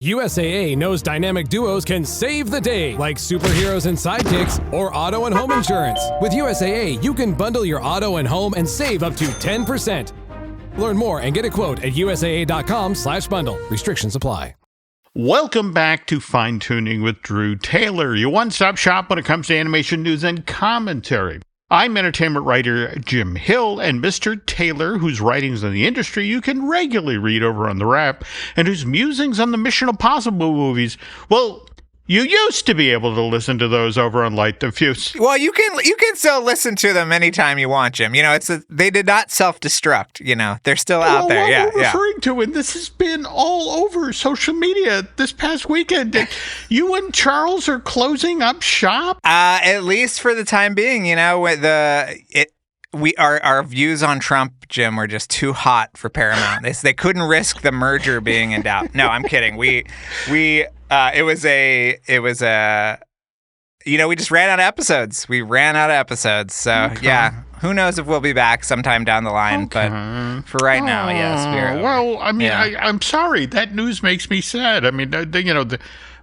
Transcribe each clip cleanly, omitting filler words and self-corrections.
USAA knows dynamic duos can save the day, like superheroes and sidekicks or auto and home insurance. With USAA, you can bundle your auto and home and save up to 10%. Learn more and get a quote at usaa.com/bundle. Restrictions apply. Welcome back to Fine Tooning with Drew Taylor, your one-stop shop when it comes to animation news and commentary. I'm entertainment writer Jim Hill, and Mr. Taylor, whose writings in the industry you can regularly read over on The Wrap, and whose musings on the Mission Impossible movies, well, you used to be able to listen to those over on Light the Fuse. Well, you can still listen to them anytime you want, Jim. You know, they did not self-destruct. You know, they're still out there. What we're referring to, and this has been all over social media this past weekend. You and Charles are closing up shop. At least for the time being. You know, our views on Trump, Jim, were just too hot for Paramount. They couldn't risk the merger being in doubt. No, I'm kidding. It was a, we just ran out of episodes. We ran out of episodes. So, okay. Yeah, who knows if we'll be back sometime down the line. Okay. But for right now, yes, we are. Well, I mean, yeah. I'm sorry. That news makes me sad. I mean,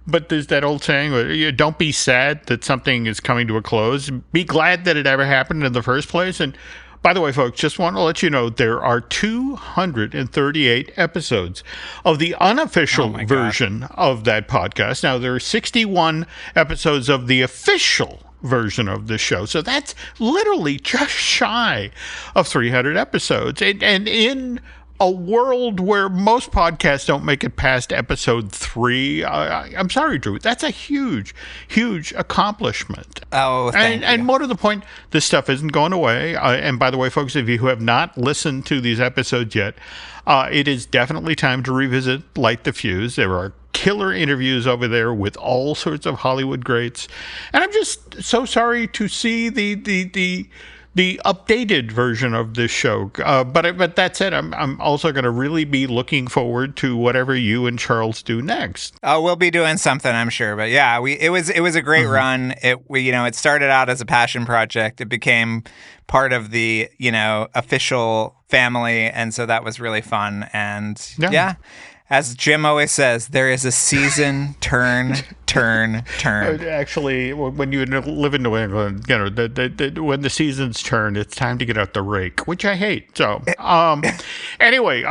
but there's that old saying, don't be sad that something is coming to a close. Be glad that it ever happened in the first place. And by the way, folks, just want to let you know there are 238 episodes of the unofficial version of that podcast. Now, there are 61 episodes of the official version of the show. So that's literally just shy of 300 episodes. And in a world where most podcasts don't make it past episode 3, I'm sorry, Drew, that's a huge, huge accomplishment. Oh, thank you. And more to the point, this stuff isn't going away. And by the way, folks, if you have not listened to these episodes yet, it is definitely time to revisit Light the Fuse. There are killer interviews over there with all sorts of Hollywood greats. And I'm just so sorry to see the updated version of this show. But that said, I'm also going to really be looking forward to whatever you and Charles do next. Oh, we'll be doing something, I'm sure. But yeah, it was a great run. It started out as a passion project. It became part of the, official family. And so that was really fun. And yeah. As Jim always says, there is a season, turn. Actually, when you live in New England, when the seasons turn, it's time to get out the rake, which I hate. So, anyway,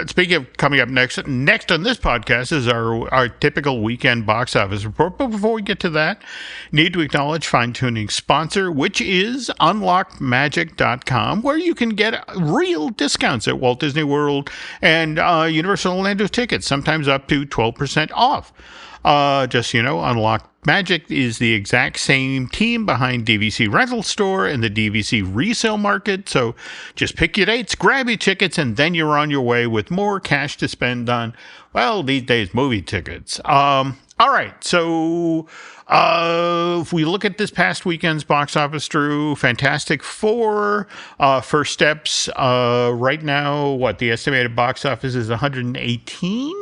speaking of coming up next on this podcast is our typical weekend box office report. But before we get to that, need to acknowledge Fine Tooning sponsor, which is unlockedmagic.com, where you can get real discounts at Walt Disney World and Universal Orlando tickets, sometimes up to 12% off. Just, Unlocked Magic is the exact same team behind DVC Rental Store and the DVC resale market. So just pick your dates, grab your tickets, and then you're on your way with more cash to spend on, well, these days, movie tickets. All right. So if we look at this past weekend's box office, Drew, Fantastic Four, First Steps, right now, the estimated box office is 118,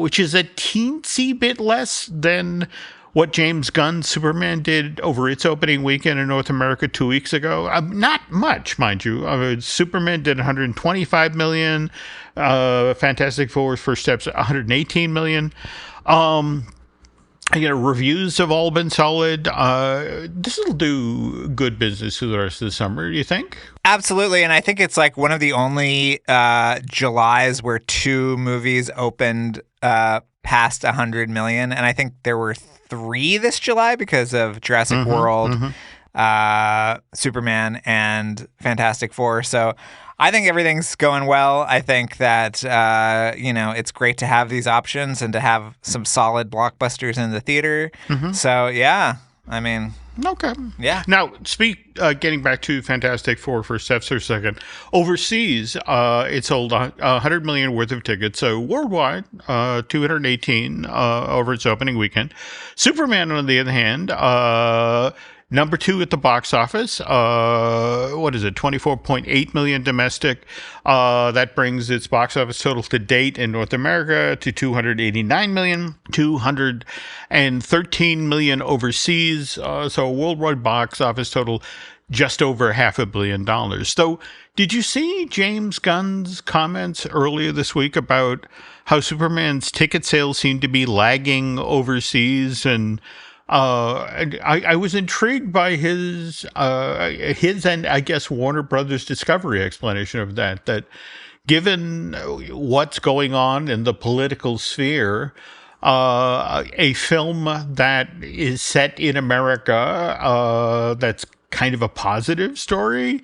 which is a teensy bit less than what James Gunn's Superman did over its opening weekend in North America 2 weeks ago. Not much, mind you. Superman did 125 million. Fantastic Four's First Steps, 118 million. Reviews have all been solid. This will do good business through the rest of the summer, do you think? Absolutely, and I think it's like one of the only Julys where 2 movies opened past 100 million, and I think there were 3 this July because of Jurassic World, Superman, and Fantastic Four. So I think everything's going well. I think that, it's great to have these options and to have some solid blockbusters in the theater. So, yeah, I mean... Okay. Yeah. Now, getting back to Fantastic Four for Steps for a second. Overseas, it sold 100 million worth of tickets. So worldwide, 218 over its opening weekend. Superman, on the other hand, number 2 at the box office. 24.8 million domestic. That brings its box office total to date in North America to 289 million, 213 million overseas. So a worldwide box office total just over $500 million. So did you see James Gunn's comments earlier this week about how Superman's ticket sales seem to be lagging overseas, and I was intrigued by his and I guess Warner Brothers Discovery explanation of that given what's going on in the political sphere, a film that is set in America, that's kind of a positive story,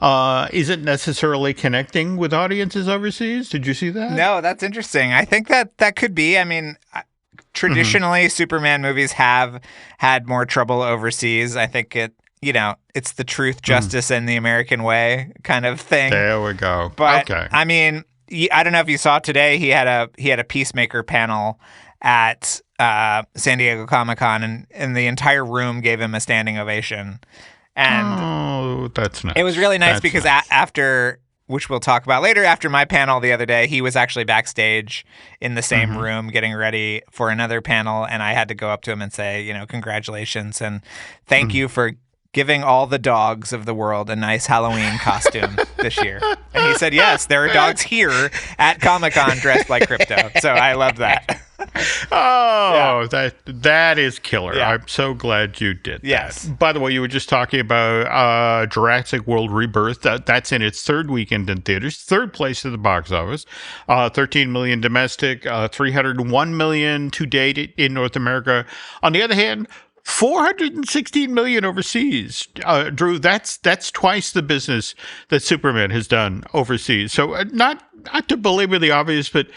isn't necessarily connecting with audiences overseas. Did you see that? No, that's interesting. I think that could be. I mean, traditionally, Superman movies have had more trouble overseas. I think it's the truth, justice, and the American way kind of thing. There we go. But okay. I mean, I don't know if you saw today. He had a Peacemaker panel at San Diego Comic-Con, and the entire room gave him a standing ovation. And that's nice. It was really nice because after, which we'll talk about later, after my panel the other day, he was actually backstage in the same room getting ready for another panel, and I had to go up to him and say, congratulations and thank you for giving all the dogs of the world a nice Halloween costume this year. And he said, yes, there are dogs here at Comic-Con dressed like Crypto. So I love that. That is killer. Yeah. I'm so glad you did that. Yes. By the way, you were just talking about Jurassic World Rebirth. That's in its third weekend in theaters, third place at the box office, 13 million domestic, 301 million to date in North America. On the other hand, 416 million overseas. Drew, that's twice the business that Superman has done overseas. So not to belabor the obvious, but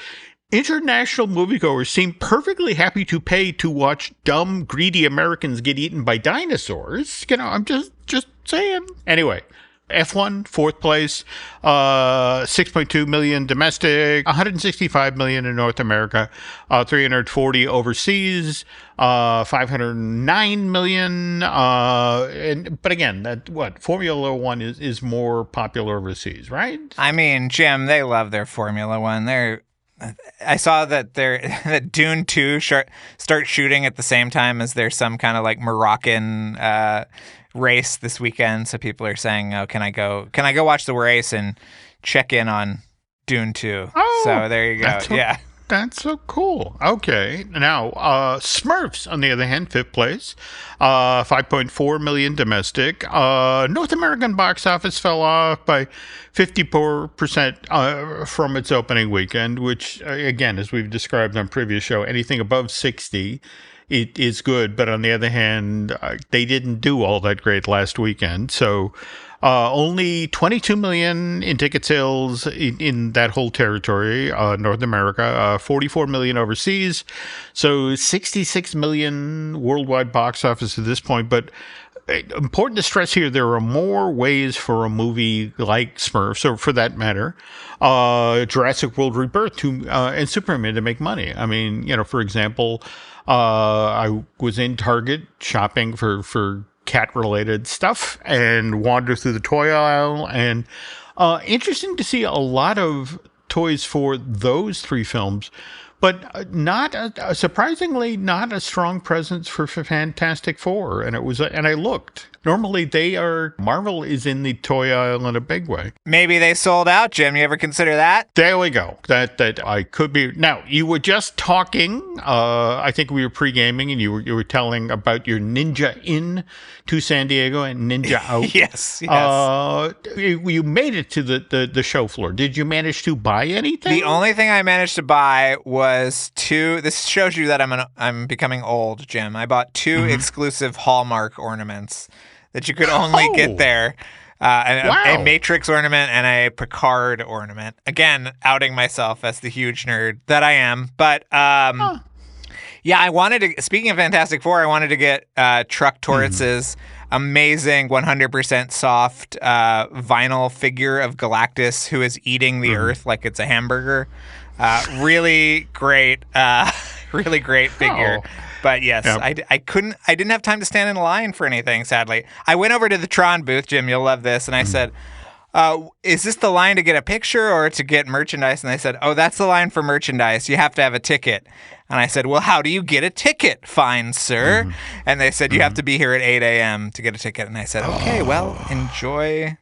international moviegoers seem perfectly happy to pay to watch dumb, greedy Americans get eaten by dinosaurs. I'm just saying. Anyway, F1, fourth place, 6.2 million domestic, 165 million in North America, 340 overseas, 509 million. But again, Formula One is more popular overseas, right? I mean, Jim, they love their Formula One. I saw that that Dune 2 start shooting at the same time as there's some kind of like Moroccan race this weekend. So people are saying, "Oh, can I go watch the race and check in on Dune 2?" Oh, so there you go. Yeah. That's so cool. Okay. Now, Smurfs, on the other hand, fifth place, 5.4 million domestic. North American box office fell off by 54% from its opening weekend, which, again, as we've described on previous show, anything above 60 it is good. But on the other hand, they didn't do all that great last weekend. So only 22 million in ticket sales in that whole territory, North America, 44 million overseas. So 66 million worldwide box office at this point. But important to stress here, there are more ways for a movie like Smurfs, or for that matter, Jurassic World Rebirth and Superman to make money. I mean, for example, I was in Target shopping for cat-related stuff and wandered through the toy aisle, and interesting to see a lot of toys for those three films, but surprisingly not a strong presence for Fantastic Four. And I looked. Normally Marvel is in the toy aisle in a big way. Maybe they sold out, Jim. You ever consider that? There we go. That I could be. Now, you were just talking, I think we were pre-gaming, and you were telling about your Ninja in to San Diego and Ninja out. Yes. You made it to the show floor. Did you manage to buy anything? The only thing I managed to buy was two. This shows you that I'm becoming old, Jim. I bought two exclusive Hallmark ornaments that you could only get there. A Matrix ornament and a Picard ornament. Again, outing myself as the huge nerd that I am. But yeah, I wanted to, speaking of Fantastic Four, I wanted to get Truck Torres's amazing 100% soft vinyl figure of Galactus, who is eating the Earth like it's a hamburger. Really great figure. But yes, yep. I didn't have time to stand in line for anything, sadly. I went over to the Tron booth, Jim, you'll love this, and I said, is this the line to get a picture or to get merchandise? And they said, oh, that's the line for merchandise. You have to have a ticket. And I said, well, how do you get a ticket, fine sir? And they said, you have to be here at 8 a.m. to get a ticket. And I said, okay, well, enjoy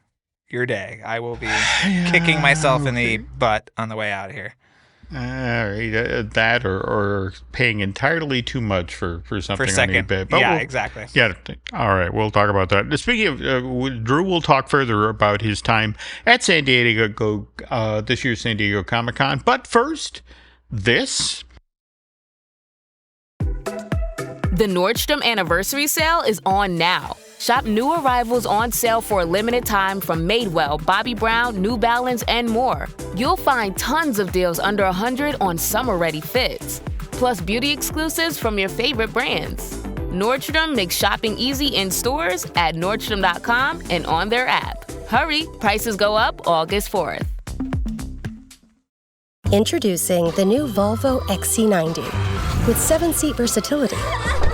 your day. I will be kicking myself in the butt on the way out here. That or paying entirely too much for something on eBay. But exactly. Yeah. All right, we'll talk about that. Speaking of, Drew will talk further about his time at San Diego, this year's San Diego Comic-Con. But first, this. The Nordstrom Anniversary Sale is on now. Shop new arrivals on sale for a limited time from Madewell, Bobbi Brown, New Balance, and more. You'll find tons of deals under $100 on summer-ready fits, plus beauty exclusives from your favorite brands. Nordstrom makes shopping easy in stores, at Nordstrom.com, and on their app. Hurry, prices go up August 4th. Introducing the new Volvo XC90 with 7-seat versatility,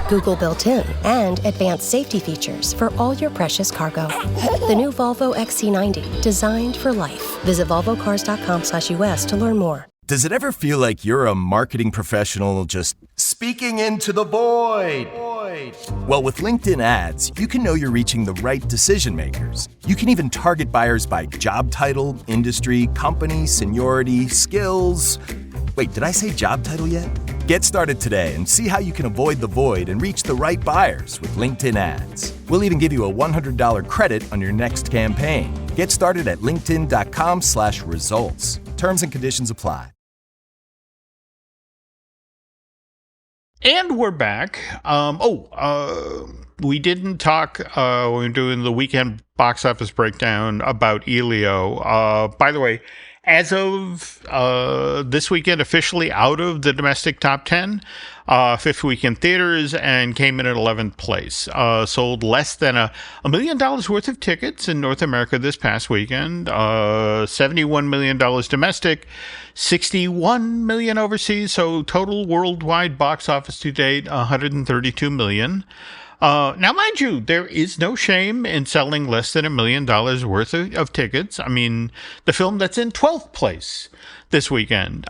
Google built-in, and advanced safety features for all your precious cargo. The new Volvo XC90, designed for life. Visit volvocars.com/US to learn more. Does it ever feel like you're a marketing professional just speaking into the void? Well, with LinkedIn ads, you can know you're reaching the right decision makers. You can even target buyers by job title, industry, company, seniority, skills. Wait, did I say job title yet? Get started today and see how you can avoid the void and reach the right buyers with LinkedIn ads. We'll even give you a $100 credit on your next campaign. Get started at linkedin.com/results. Terms and conditions apply. And we're back. We didn't talk when we were doing the weekend box office breakdown about Elio. By the way, as of this weekend, officially out of the domestic top 10, fifth week in theaters, and came in at 11th place. Sold less than $1 million worth of tickets in North America this past weekend. $71 million domestic, $61 million overseas. So total worldwide box office to date, $132 million. Now, mind you, there is no shame in selling less than $1 million worth of tickets. I mean, the film that's in 12th place this weekend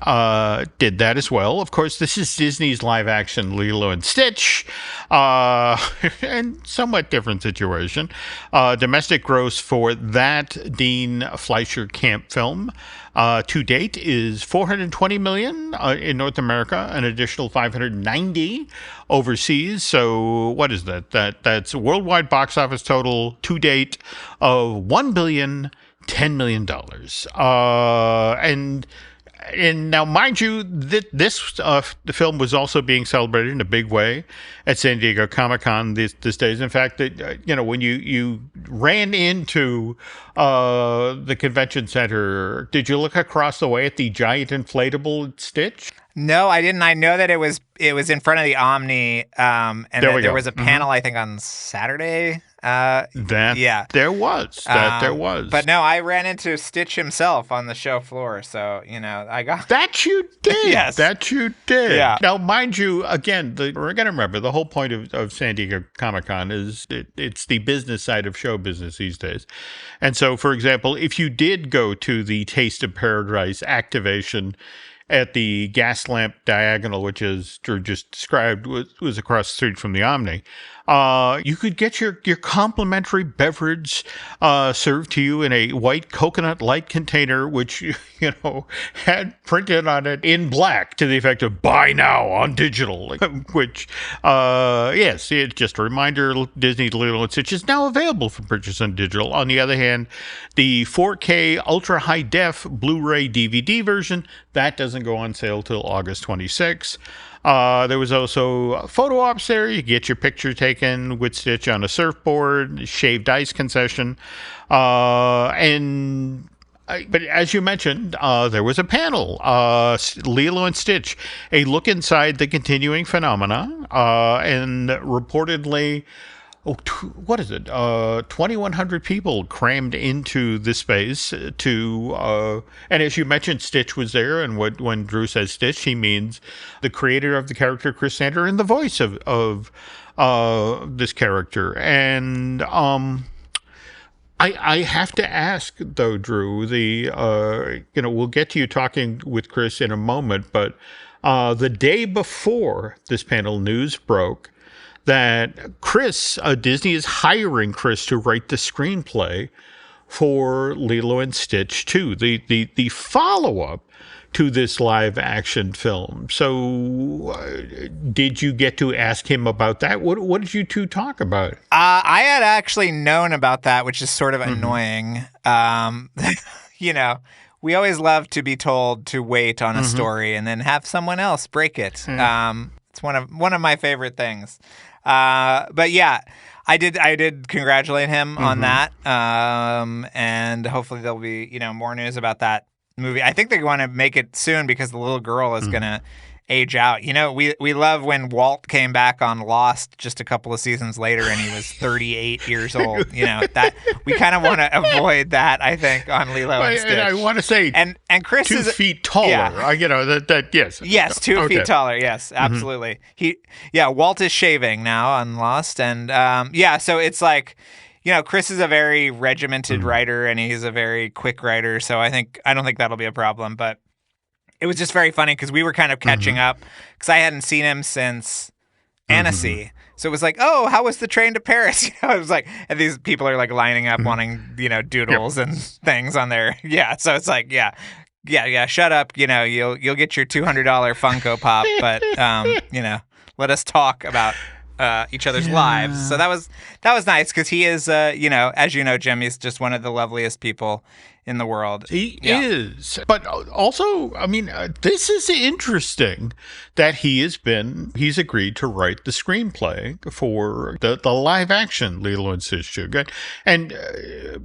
did that as well. Of course, this is Disney's live-action Lilo and Stitch, and somewhat different situation. Domestic gross for that Dean Fleischer Camp film to date is $420 million in North America, an additional $590 overseas. So what is that? That's a worldwide box office total to date of $1,010 million. And now, mind you, the film was also being celebrated in a big way at San Diego Comic-Con these days. In fact, when you ran into the convention center, did you look across the way at the giant inflatable Stitch? No, I didn't. I know that it was in front of the Omni, and there was a panel, I think, on Saturday. There was. But no, I ran into Stitch himself on the show floor, so, I got... That you did. Yes. That you did. Yeah. Now, mind you, again, we're going to remember, the whole point of San Diego Comic-Con is it's the business side of show business these days. And so, for example, if you did go to the Taste of Paradise activation at the gas lamp diagonal, which, as Drew just described, was across the street from the Omni, you could get your complimentary beverage served to you in a white coconut light container, which had printed on it in black to the effect of "Buy now on digital." Which, yes, it's just a reminder: Disney's Lilo and Stitch is now available for purchase on digital. On the other hand, the 4K ultra high def Blu-ray DVD version that doesn't go on sale till August 26th. There was also photo ops there. You get your picture taken with Stitch on a surfboard, shaved ice concession. But as you mentioned, there was a panel, Lilo and Stitch, a look inside the continuing phenomena, and reportedly, 2,100 people crammed into this space and as you mentioned, Stitch was there, and when Drew says Stitch, he means the creator of the character, Chris Sander, and the voice of this character. And I have to ask, though, Drew, we'll get to you talking with Chris in a moment, but the day before this panel, news broke that Disney is hiring Chris to write the screenplay for Lilo and Stitch 2. The follow-up to this live action film. So did you get to ask him about that? What did you two talk about? I had actually known about that, which is sort of annoying. You know, we always love to be told to wait on a story and then have someone else break it. It's one of my favorite things. But yeah, I did congratulate him on that. And hopefully there'll be, you know, more news about that movie. I think they want to make it soon because the little girl is going to age out. You know, we love when Walt came back on Lost just a couple of seasons later and he was 38 years old. You know, that we kind of want to avoid that, I think, on Lilo and Stitch. And I want to say, and Chris 2 is feet taller. Yeah. You know, that yes. Yes, 2 feet taller. Yes, absolutely. Walt is shaving now on Lost. And so it's like, you know, Chris is a very regimented writer and he's a very quick writer. So I don't think that'll be a problem. But it was just very funny because we were kind of catching up because I hadn't seen him since Annecy. So it was like, oh, how was the train to Paris? You know, it was like, and these people are like lining up wanting, you know, doodles and things on there. Yeah. So it's like, yeah, shut up. You know, you'll get your $200 Funko Pop, but, you know, let us talk about each other's lives. So that was nice because he is, you know, as you know, Jim, he's just one of the loveliest people in the world. He is. But also, I mean, this is interesting that he's agreed to write the screenplay for the live action Lilo and Stitch 2. And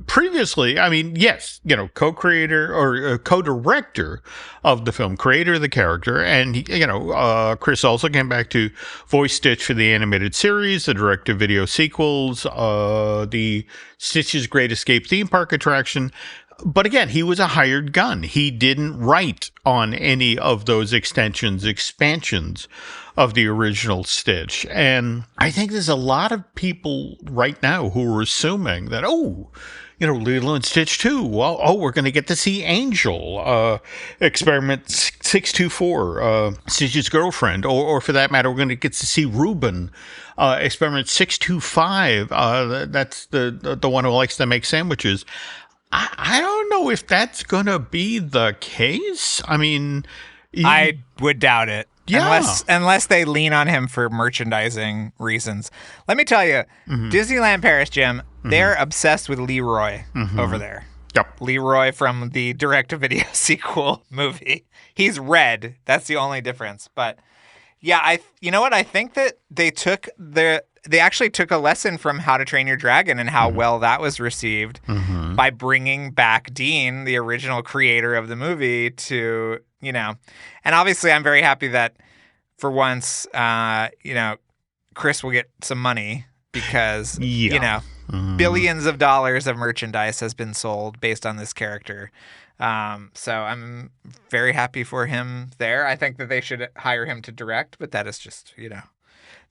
previously, I mean, yes, you know, co-creator or co-director of the film, creator of the character. And, you know, Chris also came back to voice Stitch for the animated series, the direct-to-video sequels, the Stitch's Great Escape theme park attraction. But again, he was a hired gun. He didn't write on any of those expansions of the original Stitch. And I think there's a lot of people right now who are assuming that, oh, you know, Lilo and Stitch 2. Well, we're going to get to see Angel, Experiment 624, Stitch's girlfriend, or for that matter, we're going to get to see Reuben, Experiment 625. That's the one who likes to make sandwiches. I don't know if that's going to be the case. I mean, I would doubt it. Yeah. Unless they lean on him for merchandising reasons. Let me tell you, Disneyland Paris, Jim, they're obsessed with Leroy over there. Yep. Leroy from the direct-to-video sequel movie. He's red. That's the only difference. But yeah, you know what? I think that they actually took a lesson from How to Train Your Dragon and how well that was received by bringing back Dean, the original creator of the movie, to, you know. And obviously I'm very happy that for once, you know, Chris will get some money because, you know, billions of dollars of merchandise has been sold based on this character. So I'm very happy for him there. I think that they should hire him to direct, but that is just, you know.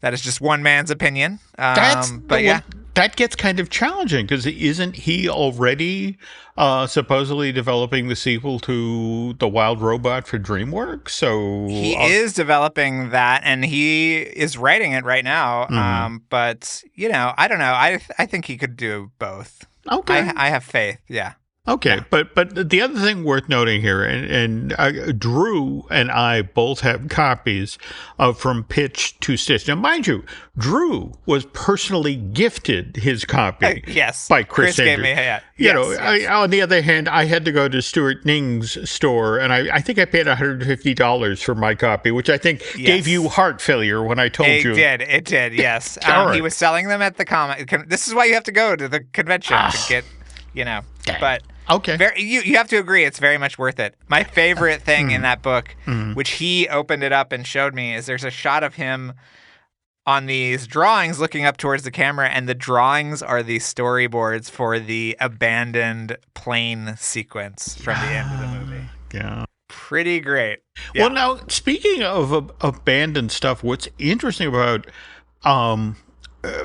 That is just one man's opinion. That gets kind of challenging because isn't he already supposedly developing the sequel to The Wild Robot for DreamWorks? So he is developing that, and he is writing it right now. But you know, I don't know. I think he could do both. Okay, I have faith. Yeah. Okay, yeah. But the other thing worth noting here, and Drew and I both have copies of From Pitch to Stitch. Now, mind you, Drew was personally gifted his copy. Yes, by Chris gave me. Yeah. You know, on the other hand, I had to go to Stuart Ning's store, and I think I paid $150 for my copy, which I think gave you heart failure when I told you. It did. Yes, Right. He was selling them at the comic. This is why you have to go to the convention to get, you know, but. Okay. You have to agree it's very much worth it. My favorite thing in that book, which he opened it up and showed me, is there's a shot of him on these drawings looking up towards the camera, and the drawings are the storyboards for the abandoned plane sequence from the end of the movie. Yeah. Pretty great. Yeah. Well, now, speaking of abandoned stuff, what's interesting about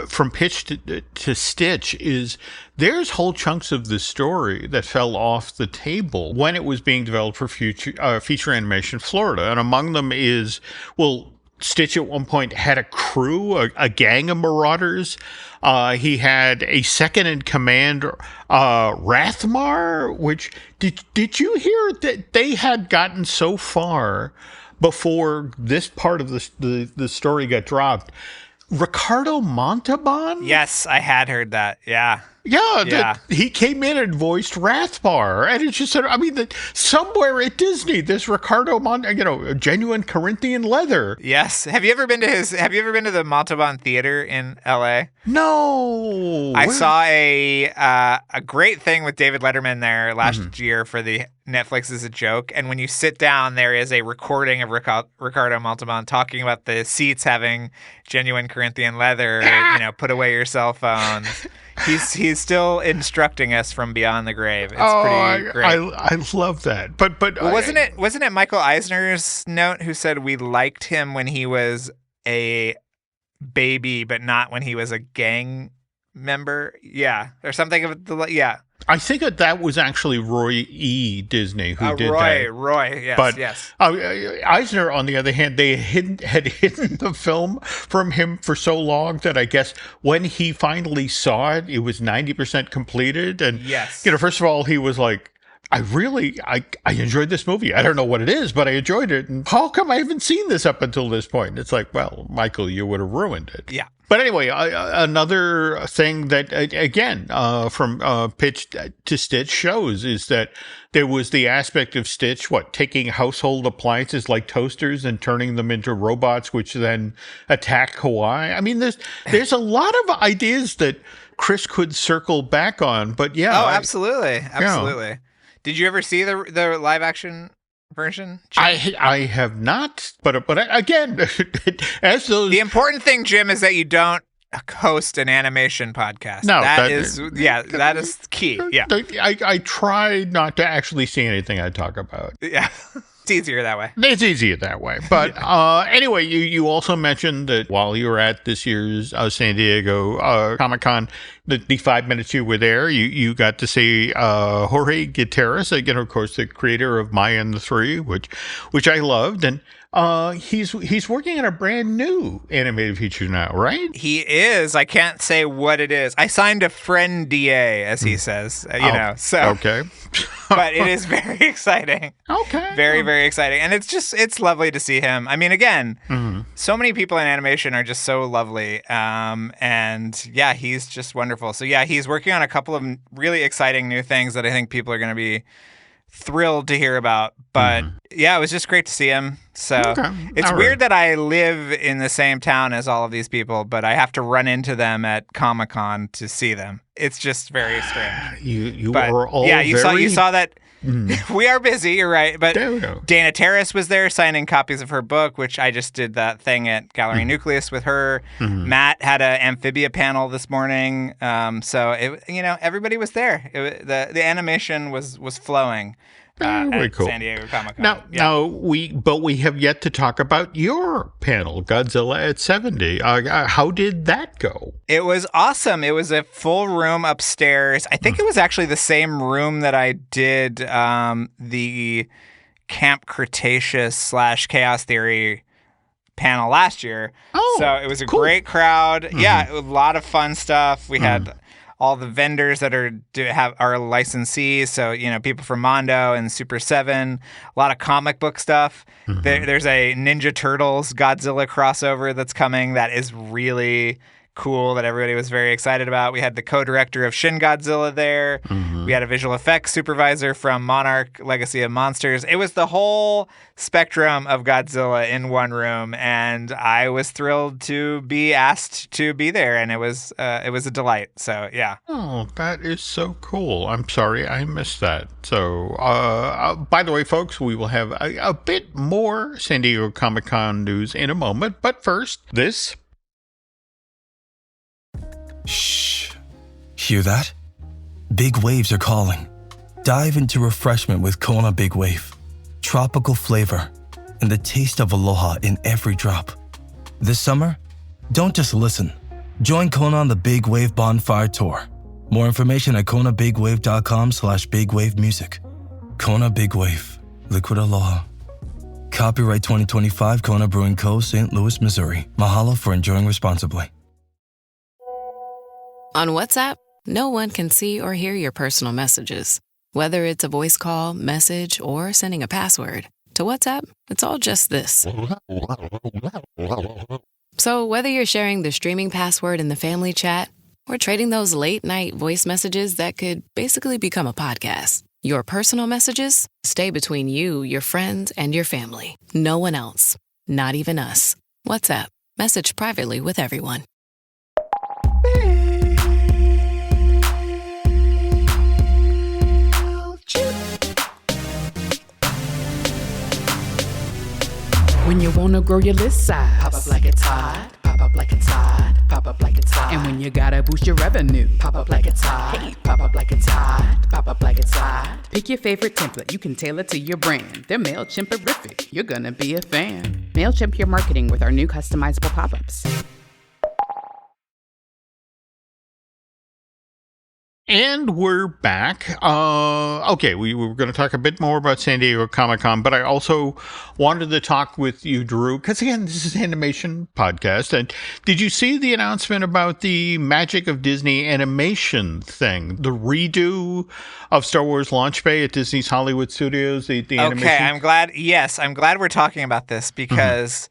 From Pitch to Stitch is there's whole chunks of the story that fell off the table when it was being developed for feature animation Florida. And among them is, well, Stitch at one point had a crew, a gang of marauders. He had a second in command, Rathmar, which did you hear that they had gotten so far before this part of the story got dropped? Ricardo Montalban? Yes, I had heard that. Yeah. Yeah, he came in and voiced Rathmar, and it's just, I mean, somewhere at Disney, this Ricardo a genuine Corinthian leather. Yes. Have you ever been to the Montalban Theater in LA? No. I saw a great thing with David Letterman there last year for the Netflix is a Joke, and when you sit down, there is a recording of Ricardo Montalban talking about the seats having genuine Corinthian leather. Put away your cell phones. He's still instructing us from beyond the grave. It's pretty great. I love that. But wasn't it Michael Eisner's note who said we liked him when he was a baby, but not when he was a gang member? Yeah, or something of the I think that was actually Roy E. Disney who did that. Roy, yes, but, yes. Eisner, on the other hand, they had hidden the film from him for so long that I guess when he finally saw it, it was 90% completed. And, yes. First of all, he was like, I enjoyed this movie. I don't know what it is, but I enjoyed it. And how come I haven't seen this up until this point? It's like, well, Michael, you would have ruined it. Yeah. But anyway, another thing that, again, from Pitch to Stitch shows is that there was the aspect of Stitch, taking household appliances like toasters and turning them into robots, which then attack Hawaii. I mean, there's a lot of ideas that Chris could circle back on, but yeah. Oh, absolutely. Yeah. Did you ever see the live action version, Jim? I have not, but again, as those. The important thing, Jim, is that you don't host an animation podcast. No, that is key. Yeah, I try not to actually see anything I talk about. Yeah. It's easier that way. It's easier that way. But anyway, you also mentioned that while you were at this year's San Diego Comic-Con, the 5 minutes you were there, you got to see Jorge Gutierrez, of course, the creator of Maya and the Three, which I loved. And he's working on a brand new animated feature now, right? He is. I can't say what it is. I signed a friend DA, as he says, so. Okay. But it is very exciting. Okay. Very, very exciting. And it's lovely to see him. I mean, again, so many people in animation are just so lovely. And yeah, he's just wonderful. So yeah, he's working on a couple of really exciting new things that I think people are going to be thrilled to hear about. But yeah, it was just great to see him. So it's weird that I live in the same town as all of these people, but I have to run into them at Comic-Con to see them. It's just very strange. You were all you saw that. We are busy, you're right. But there we go. Dana Terrace was there signing copies of her book, which I just did that thing at Gallery Nucleus with her. Matt had an Amphibia panel this morning. So everybody was there. The animation was flowing. Very cool. San Diego Comic-Con. Now we have yet to talk about your panel, Godzilla at 70. How did that go? It was awesome. It was a full room upstairs. I think it was actually the same room that I did the Camp Cretaceous / Chaos Theory panel last year. Oh, so it was a great crowd. Yeah, a lot of fun stuff. We had all the vendors that are licensees, so people from Mondo and Super 7, a lot of comic book stuff. There's a Ninja Turtles Godzilla crossover that's coming that is really cool, that everybody was very excited about. We had the co-director of Shin Godzilla there. We had a visual effects supervisor from Monarch Legacy of Monsters. It was the whole spectrum of Godzilla in one room, and I was thrilled to be asked to be there, and it was a delight. So yeah. Oh, that is so cool. I'm sorry I missed that. So by the way, folks, we will have a bit more San Diego Comic-Con news in a moment, but first, this. Shh. Hear that? Big waves are calling. Dive into refreshment with Kona Big Wave. Tropical flavor and the taste of aloha in every drop. This summer, don't just listen. Join Kona on the Big Wave Bonfire Tour. More information at konabigwave.com/bigwavemusic. Kona Big Wave. Liquid aloha. Copyright 2025 Kona Brewing Co., St. Louis, Missouri. Mahalo for enjoying responsibly. On WhatsApp, no one can see or hear your personal messages. Whether it's a voice call, message, or sending a password. To WhatsApp, it's all just this. So whether you're sharing the streaming password in the family chat or trading those late-night voice messages that could basically become a podcast, your personal messages stay between you, your friends, and your family. No one else. Not even us. WhatsApp. Message privately with everyone. When you wanna grow your list size, pop up like it's hot, pop up like it's hot, pop up like it's hot. And when you gotta boost your revenue, pop up like it's hot, hey, pop up like it's hot, pop up like it's hot. Pick your favorite template, you can tailor to your brand. They're MailChimp-erific, you're gonna be a fan. MailChimp your marketing with our new customizable pop-ups. And we're back. Okay, we were going to talk a bit more about San Diego Comic-Con, but I also wanted to talk with you, Drew, because again, this is an animation podcast. And did you see the announcement about the Magic of Disney animation thing? The redo of Star Wars Launch Bay at Disney's Hollywood Studios, the animation? Okay, I'm glad we're talking about this because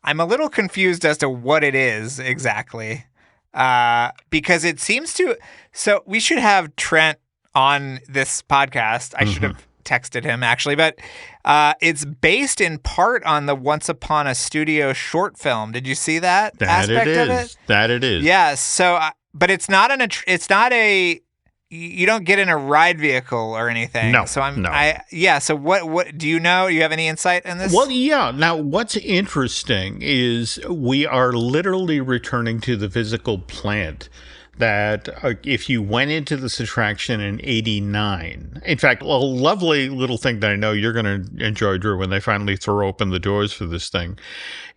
I'm a little confused as to what it is exactly. Because it seems to... So we should have Trent on this podcast. I should have texted him, actually. But it's based in part on the Once Upon a Studio short film. Did you see that aspect of it? That it is. Yeah. So, but it's not you don't get in a ride vehicle or anything. No. So no. So what do you know? Do you have any insight in this? Well, yeah. Now, what's interesting is we are literally returning to the physical plant that if you went into this attraction in 89, in fact, a lovely little thing that I know you're going to enjoy, Drew, when they finally throw open the doors for this thing,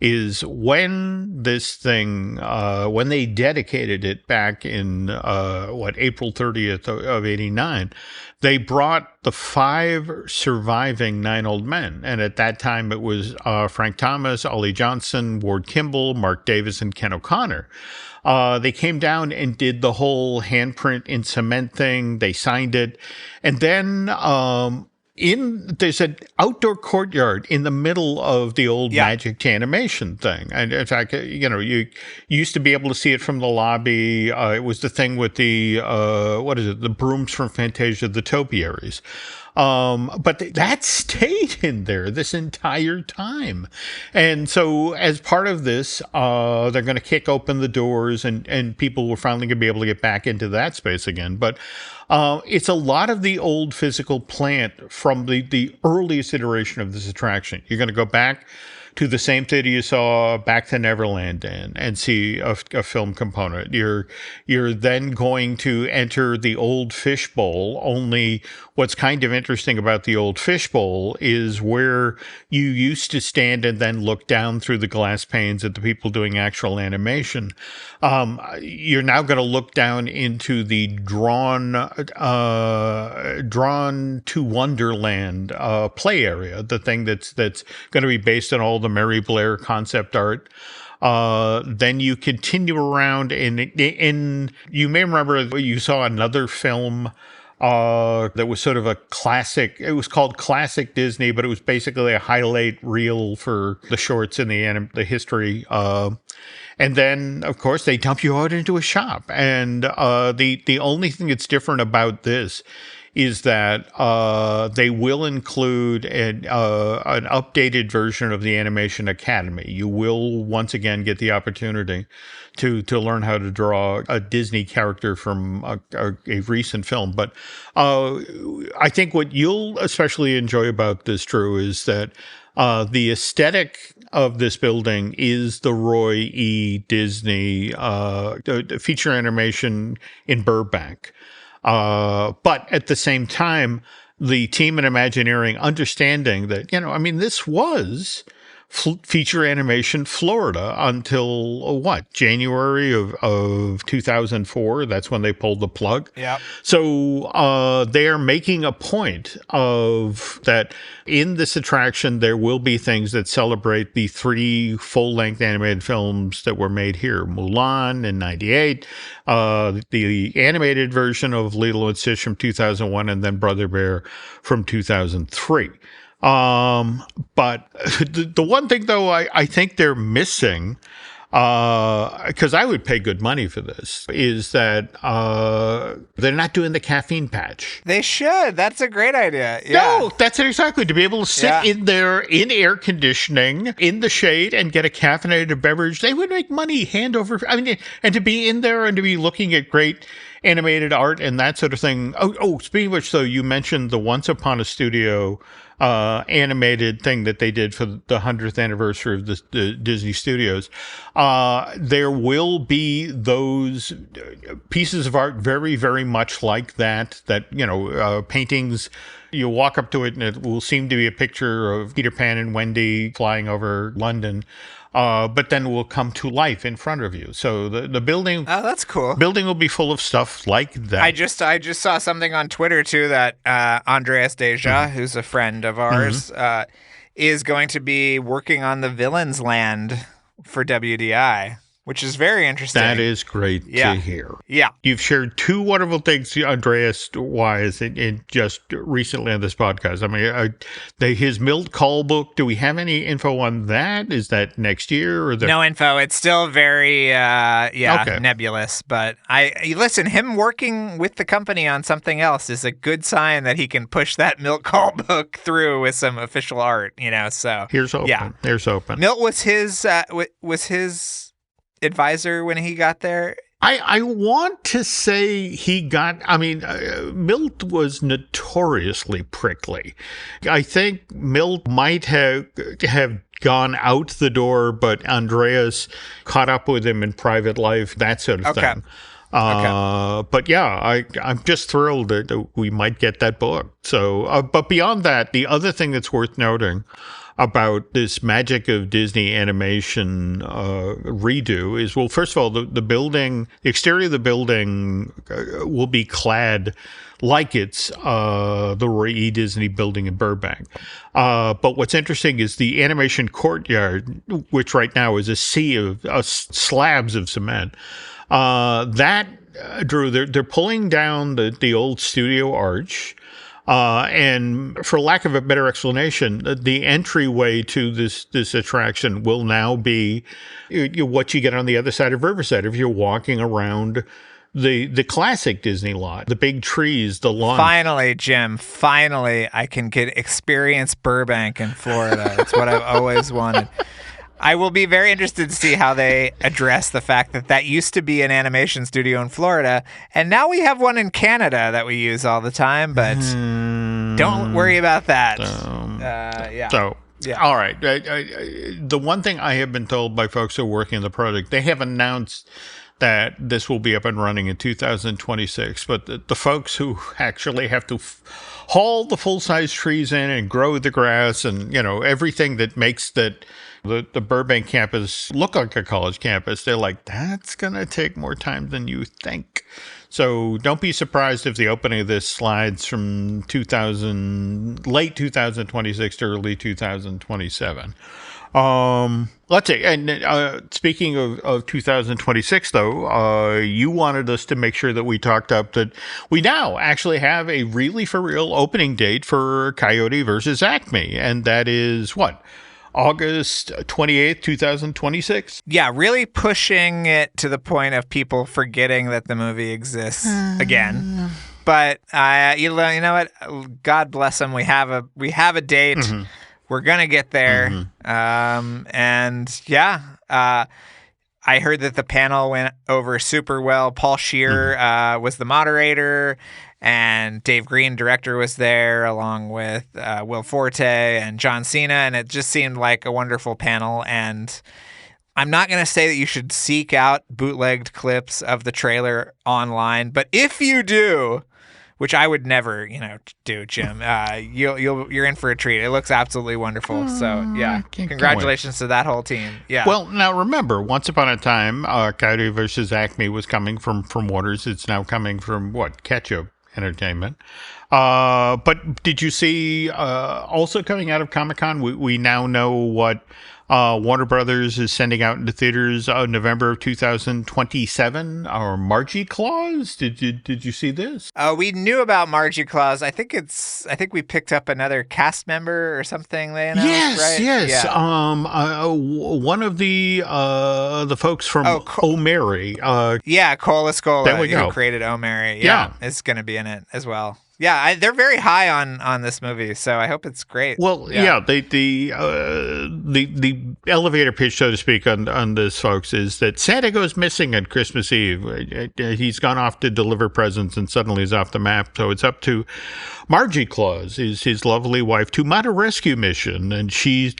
is when this thing, when they dedicated it back in, April 30th of 89, they brought the 5 surviving 9 old men. And at that time, it was Frank Thomas, Ollie Johnson, Ward Kimball, Mark Davis, and Ken O'Connor. They came down and did the whole handprint in cement thing. They signed it. And then there's an outdoor courtyard in the middle of the old Magic to Animation thing. And in fact, you used to be able to see it from the lobby. It was the thing with the, the brooms from Fantasia, the topiaries. But that stayed in there this entire time. And so as part of this, they're going to kick open the doors and people were finally going to be able to get back into that space again. But it's a lot of the old physical plant from the earliest iteration of this attraction. You're going to go back to the same theater you saw Back to Neverland and see a film component. You're then going to enter the old fishbowl, only what's kind of interesting about the old fishbowl is where you used to stand and then look down through the glass panes at the people doing actual animation. You're now going to look down into the drawn to Wonderland play area, the thing that's going to be based on all the Mary Blair concept art. Then you continue around in you may remember you saw another film that was sort of a classic. It was called Classic Disney, but it was basically a highlight reel for the shorts in the history. And then, of course, they dump you out into a shop. And the only thing that's different about this is that they will include an updated version of the Animation Academy. You will once again get the opportunity to learn how to draw a Disney character from a recent film. But I think what you'll especially enjoy about this, Drew, is that the aesthetic of this building is the Roy E. Disney feature animation in Burbank. But at the same time, the team at Imagineering understanding that, this was feature animation Florida until January of 2004. That's when they pulled the plug. Yeah. So they are making a point of that in this attraction. There will be things that celebrate the 3 full-length animated films that were made here: Mulan in '98, the animated version of Lilo and Stitch from 2001, and then Brother Bear from 2003. But the one thing, though, I think they're missing, because I would pay good money for this, is that they're not doing the caffeine patch. They should. That's a great idea. Yeah. No, that's it exactly. To be able to sit in there in air conditioning, in the shade, and get a caffeinated beverage, they would make money hand over. I mean, and to be in there and to be looking at great animated art and that sort of thing. Oh, speaking of which, though, you mentioned the Once Upon a Studio animated thing that they did for the 100th anniversary of the Disney Studios. There will be those pieces of art very, very much like that, paintings. You walk up to it and it will seem to be a picture of Peter Pan and Wendy flying over London. But then will come to life in front of you. So the building. Oh, that's cool. Building will be full of stuff like that. I just saw something on Twitter too that Andreas Deja, who's a friend of ours, is going to be working on the Villains Land for WDI, which is very interesting. That is great to hear. Yeah. You've shared 2 wonderful things, Andreas-wise, in just recently on this podcast. I mean, his Milt Call book, do we have any info on that? Is that next year? Or no info. It's still very, nebulous. But listen, him working with the company on something else is a good sign that he can push that Milt Call book through with some official art, so. Here's hoping. Yeah. Here's hoping. Milt was his advisor when he got there. I want to say Milt was notoriously prickly. I think Milt might have gone out the door, but Andreas caught up with him in private life, that sort of thing. But yeah, I'm just thrilled that we might get that book. So, but beyond that, the other thing that's worth noting about this Magic of Disney animation redo is, well, first of all, the exterior of the building will be clad like it's the Roy E. Disney building in Burbank. But what's interesting is the animation courtyard, which right now is a sea of slabs of cement. Drew, they're pulling down the old studio arch. And for lack of a better explanation, the entryway to this attraction will now be what you get on the other side of Riverside if you're walking around the classic Disney lot, the big trees, the lawn. Finally, Jim, I can experience Burbank in Florida. It's what I've always wanted. I will be very interested to see how they address the fact that used to be an animation studio in Florida, and now we have one in Canada that we use all the time, but don't worry about that. So, all right. The one thing I have been told by folks who are working on the project, they have announced that this will be up and running in 2026, but the folks who actually have to haul the full-size trees in and grow the grass and, everything that makes the Burbank campus look like a college campus, they're like, that's going to take more time than you think. So don't be surprised if the opening of this slides from late 2026 to early 2027. Let's see. And speaking of 2026, though, you wanted us to make sure that we talked up that we now actually have a really for real opening date for Coyote versus Acme. And that is what? August 28th, 2026? Yeah, really pushing it to the point of people forgetting that the movie exists again. But you know what? God bless them. We have a date. Mm-hmm. We're gonna get there. Mm-hmm. I heard that the panel went over super well. Paul Scheer was the moderator, and Dave Green, director, was there along with Will Forte and John Cena, and it just seemed like a wonderful panel. And I'm not going to say that you should seek out bootlegged clips of the trailer online, but if you do, which I would never, do, Jim. You're in for a treat. It looks absolutely wonderful. So yeah, congratulations to that whole team. Yeah. Well, now remember, once upon a time, Coyote versus Acme was coming from Waters. It's now coming from Ketchup Entertainment. But did you see also coming out of Comic-Con, we now know what Warner Brothers is sending out into theaters November of 2027, our Margie Claus. Did you see this? We knew about Margie Claus. I think we picked up another cast member or something they announced, right? Yes. Yeah. One of the folks from Oh Mary. Cole Escola, there we go. Who created Oh Mary. Yeah, is going to be in it as well. Yeah, they're very high on this movie, so I hope it's great. Well, the elevator pitch, so to speak, on this, folks, is that Santa goes missing on Christmas Eve. He's gone off to deliver presents and suddenly he's off the map. So it's up to Margie Claus, his lovely wife, to mount a rescue mission, and she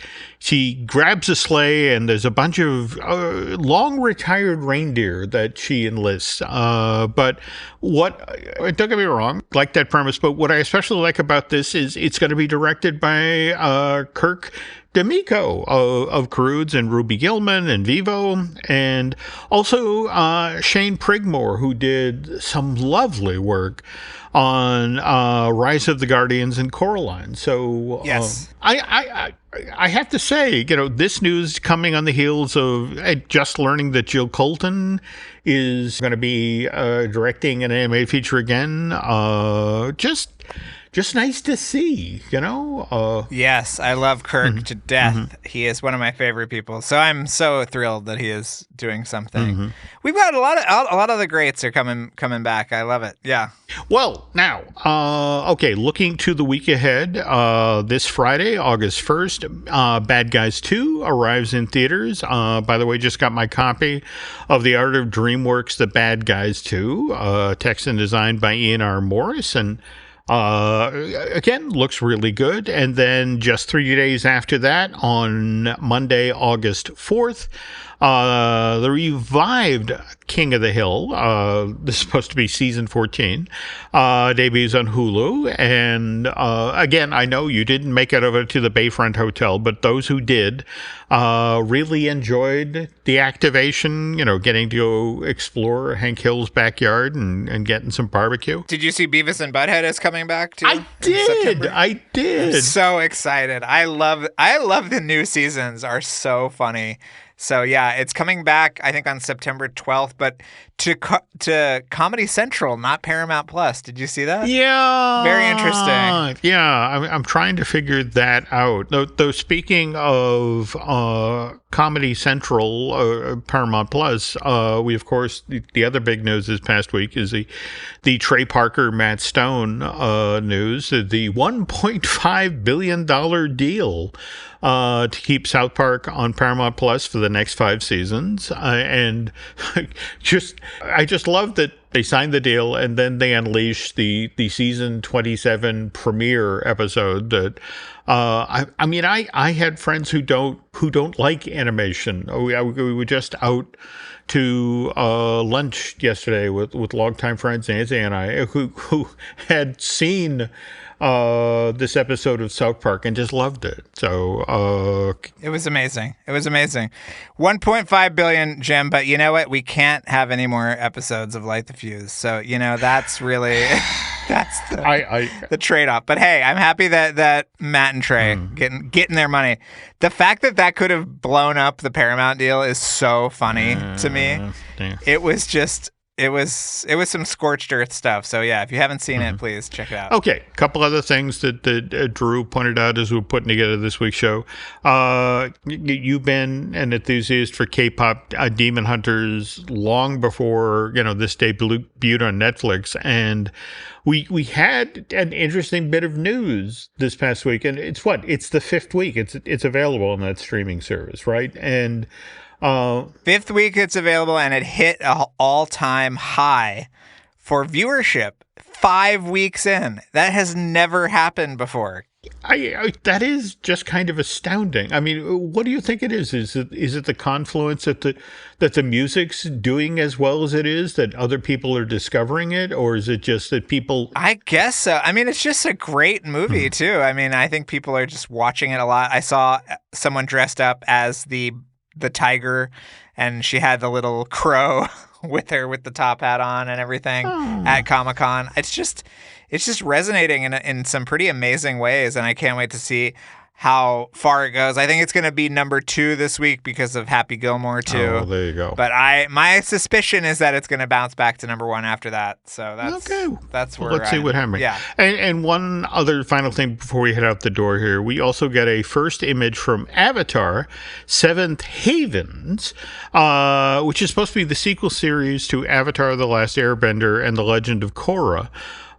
grabs a sleigh, and there's a bunch of long retired reindeer that she enlists. But don't get me wrong, like that premise, but what I especially like about this is it's going to be directed by Kirk D'Amico of Croods and Ruby Gillman and Vivo, and also Shane Prigmore, who did some lovely work on Rise of the Guardians and Coraline. So yes. I have to say, this news coming on the heels of just learning that Jill Colton is going to be directing an animated feature again. Just nice to see, Yes, I love Kirk to death. Mm-hmm. He is one of my favorite people. So I'm so thrilled that he is doing something. Mm-hmm. We've got a lot of the greats are coming back. I love it. Yeah. Well, now, looking to the week ahead, this Friday, August 1st, Bad Guys 2 arrives in theaters. By the way, just got my copy of The Art of DreamWorks' The Bad Guys 2, text and designed by Ian R. Morris, and again, looks really good. And then just 3 days after that, on Monday, August 4th, the revived King of the Hill, this is supposed to be season 14, debuts on Hulu. And again, I know you didn't make it over to the Bayfront Hotel, but those who did really enjoyed the activation, getting to go explore Hank Hill's backyard and getting some barbecue. Did you see Beavis and Butthead is coming back too? I did. I'm so excited. I love the new seasons, are so funny. So yeah, it's coming back, I think, on September 12th, but to Comedy Central, not Paramount Plus. Did you see that? Yeah. Very interesting. Yeah, I'm trying to figure that out. Though speaking of Comedy Central, Paramount Plus, we, of course, the other big news this past week is the Trey Parker, Matt Stone news, the $1.5 billion deal to keep South Park on Paramount Plus for the next 5 seasons. And I just love that they signed the deal and then they unleashed the season 27 premiere episode that I had friends who don't like animation. We were just out to lunch yesterday with longtime friends Nancy and I who had seen this episode of South Park and just loved it. So it was amazing. 1.5 billion, Jim, but you know what? We can't have any more episodes of Light the Fuse. So, that's really that's the trade-off. But hey, I'm happy that Matt and Trey getting their money. The fact that could have blown up the Paramount deal is so funny to me. Yeah. It was just It was some scorched earth stuff. So yeah, if you haven't seen it, please check it out. Okay, a couple other things that Drew pointed out as we were putting together this week's show. You've been an enthusiast for K-pop Demon Hunters long before this debuted on Netflix, and we had an interesting bit of news this past week, and it's the 5th week it's available on that streaming service, right? And 5th week it's available, and it hit an all-time high for viewership 5 weeks in. That has never happened before. That is just kind of astounding. I mean, what do you think it is? Is it the confluence that the music's doing as well as it is, that other people are discovering it, or is it just that people? I guess so. I mean, it's just a great movie too. I mean, I think people are just watching it a lot. I saw someone dressed up as the tiger, and she had the little crow with her with the top hat on and everything at Comic-Con. It's just resonating in some pretty amazing ways, and I can't wait to see how far it goes. I think it's going to be number 2 this week because of Happy Gilmore 2. Oh, there you go. But my suspicion is that it's going to bounce back to number 1 after that. So that's where let's see what happens. Yeah. And one other final thing before we head out the door here, we also get a first image from Avatar: Seventh Havens, which is supposed to be the sequel series to Avatar: The Last Airbender and The Legend of Korra.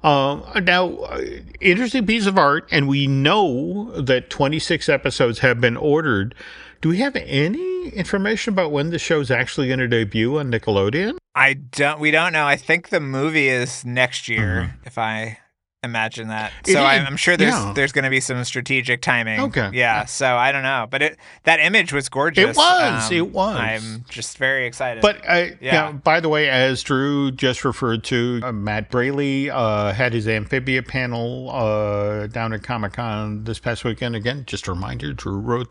Now, interesting piece of art, and we know that 26 episodes have been ordered. Do we have any information about when the show's actually going to debut on Nickelodeon? We don't know. I think the movie is next year, if I imagine that. So I'm sure there's going to be some strategic timing. Okay. Yeah. So I don't know, but that image was gorgeous. It was. I'm just very excited. But by the way, as Drew just referred to, Matt Braley had his Amphibia panel down at Comic-Con this past weekend. Again, just a reminder, Drew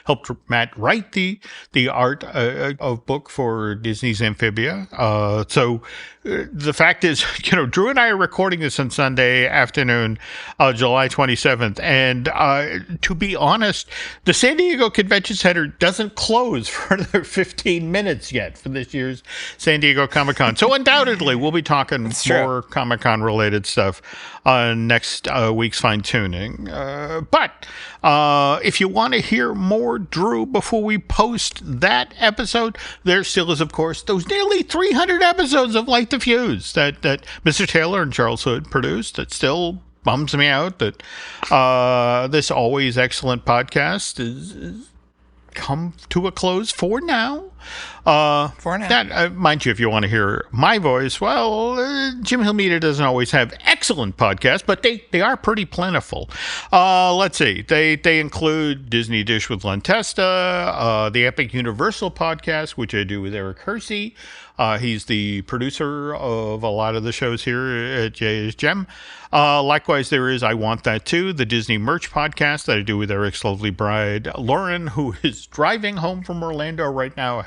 helped Matt write the art of book for Disney's Amphibia. So the fact is, Drew and I are recording this on Sunday afternoon, July 27th. And to be honest, the San Diego Convention Center doesn't close for another 15 minutes yet for this year's San Diego Comic-Con. So undoubtedly, we'll be talking more Comic-Con related stuff next week's Fine Tooning. But if you want to hear more Drew before we post that episode, there still is, of course, those nearly 300 episodes of Light the Fuse that Mr. Taylor and Charles Hood produced. That still bums me out that this always excellent podcast is come to a close for now. That, mind you, if you want to hear my voice, well, Jim Hill Media doesn't always have excellent podcasts, but they are pretty plentiful. Let's see. They include Disney Dish with Len Testa, the Epic Universal podcast, which I do with Eric Hersey. He's the producer of a lot of the shows here at Jay's Gem. Likewise, there is I Want That Too, the Disney Merch podcast that I do with Eric's lovely bride, Lauren, who is driving home from Orlando right now,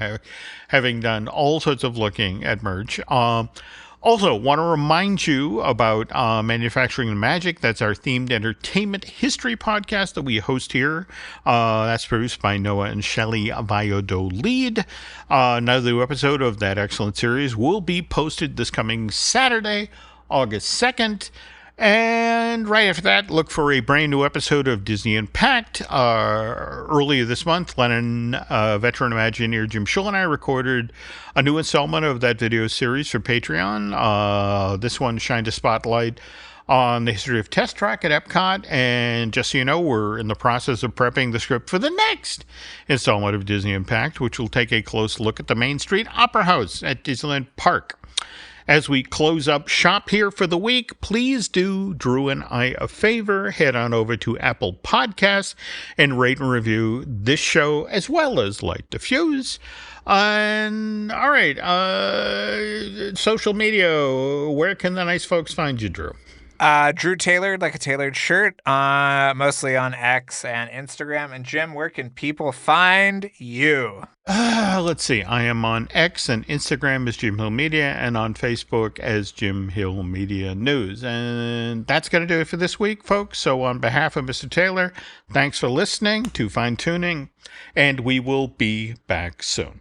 having done all sorts of looking at merch. Also, want to remind you about Manufacturing the Magic. That's our themed entertainment history podcast that we host here. That's produced by Noah and Shelley Valladolid. Another new episode of that excellent series will be posted this coming Saturday, August 2nd. And right after that, look for a brand new episode of Disney Impact. Earlier this month, Lennon, veteran Imagineer Jim Schull and I recorded a new installment of that video series for Patreon. This one shined a spotlight on the history of Test Track at Epcot. And just so you know, we're in the process of prepping the script for the next installment of Disney Impact, which will take a close look at the Main Street Opera House at Disneyland Park. As we close up shop here for the week, please do Drew and I a favor. Head on over to Apple Podcasts and rate and review this show as well as Light the Fuse. And all right, social media, where can the nice folks find you, Drew? Drew Tailored, like a tailored shirt, mostly on X and Instagram. And Jim, where can people find you? Let's see. I am on X and Instagram as Jim Hill Media and on Facebook as Jim Hill Media News. And that's going to do it for this week, folks. So on behalf of Mr. Taylor, thanks for listening to Fine Tooning, and we will be back soon.